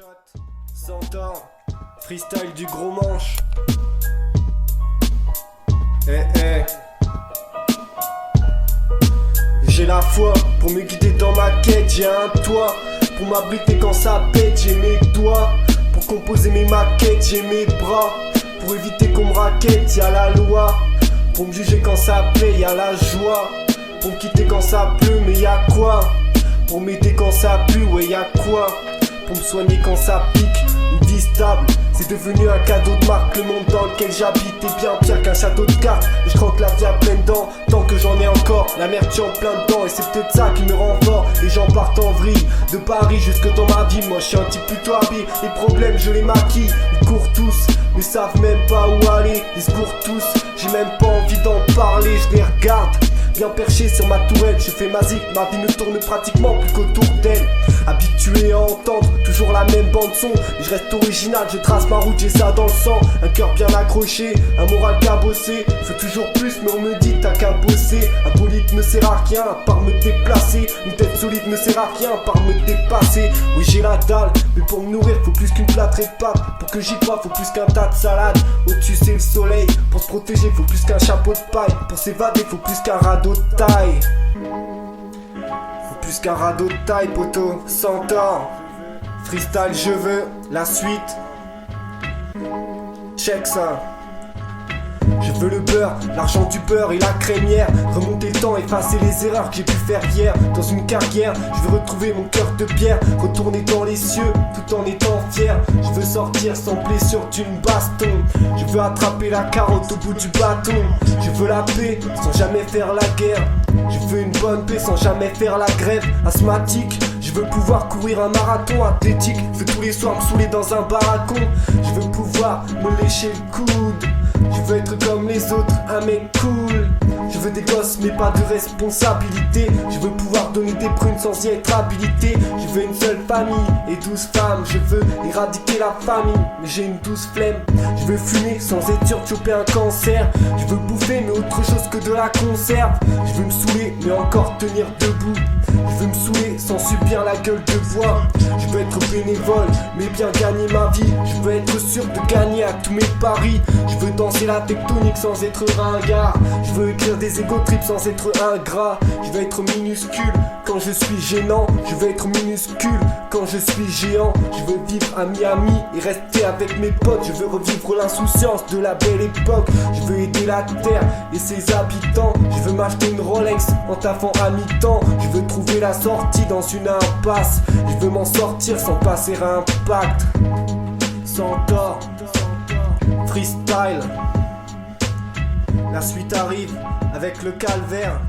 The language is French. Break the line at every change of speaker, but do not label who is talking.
Shot, Centaure, freestyle du gros manche. J'ai la foi pour me guider dans ma quête. J'ai un toit pour m'abriter quand ça pète. J'ai mes doigts pour composer mes maquettes. J'ai mes bras pour éviter qu'on me raquette. Y'a la loi pour me juger quand ça plaît. Y'a la joie pour me quitter quand ça pleut. Mais y'a quoi pour m'aider quand ça pue? Ouais, y'a quoi pour me soigner quand ça pique? Une vie stable, c'est devenu un cadeau de marque. Le monde dans lequel j'habite est bien pire qu'un château de cartes. Et je croque la vie à pleines dents, tant que j'en ai encore. La merde tue en plein dedans, et c'est peut-être ça qui me rend fort. Les gens partent en vrille, de Paris jusque dans ma vie. Moi je suis un type plutôt habile, les problèmes je les maquille. Ils courent tous, mais savent même pas où aller. Ils se courent tous, j'ai même pas envie d'en parler. Je les regarde, bien perché sur ma tourelle. Je fais ma zik, ma vie ne tourne pratiquement plus qu'autour d'elle. Habitué à entendre toujours la même bande son, et je reste original, je trace ma route, j'ai ça dans le sang. Un cœur bien accroché, un moral cabossé. Fais toujours plus mais on me dit t'as qu'à bosser. Un bolide ne sert à rien à part me déplacer. Une tête solide ne sert à rien à part me dépasser. Oui j'ai la dalle, mais pour me nourrir faut plus qu'une plâtrée de pâtes. Pour que j'y croie faut plus qu'un tas de salade. Au-dessus c'est le soleil, pour se protéger faut plus qu'un chapeau de paille. Pour s'évader faut plus qu'un radeau de taille. Plus qu'un radeau de taille, poteau. Centaure, freestyle, je veux la suite. Check ça. Je veux le beurre, l'argent du beurre et la crémière. Remonter le temps, effacer les erreurs que j'ai pu faire hier. Dans une carrière, je veux retrouver mon cœur de pierre. Retourner dans les cieux, tout en étant fier. Je veux sortir sans blessure d'une baston. Je veux attraper la carotte au bout du bâton. Je veux la paix, sans jamais faire la guerre. Je veux une bonne paix sans jamais faire la grève. Asthmatique, je veux pouvoir courir un marathon athlétique. Je veux tous les soirs me saouler dans un barracon. Je veux pouvoir me lécher le coude. Je veux être comme les autres, un mec cool. Je veux des gosses mais pas de responsabilité. Je veux pouvoir donner des prunes sans y être habilité. Je veux une seule famille et 12 femmes. Je veux éradiquer la famine mais j'ai une douce flemme. Je veux fumer sans être sûr de choper un cancer. Je veux bouffer mais autre chose que de la conserve. Je veux me saouler mais encore tenir debout. Je veux me saouler sans subir la gueule de bois. Je veux être bénévole mais bien gagner ma vie. Je veux être sûr de gagner à tous mes paris. Je veux danser la tectonique sans être ringard. Je veux écrire des ego trips sans être ingrat. Je veux être minuscule quand je suis gênant. Je veux être minuscule quand je suis géant. Je veux vivre à Miami et rester avec mes potes. Je veux revivre l'insouciance de la belle époque. Je veux aider la terre et ses habitants. Je veux m'acheter une Rolex en taffant à mi-temps. Je veux trouver la sortie dans une impasse. Je veux m'en sortir sans passer à un pacte. Centaure, freestyle. La suite arrive avec le calvaire.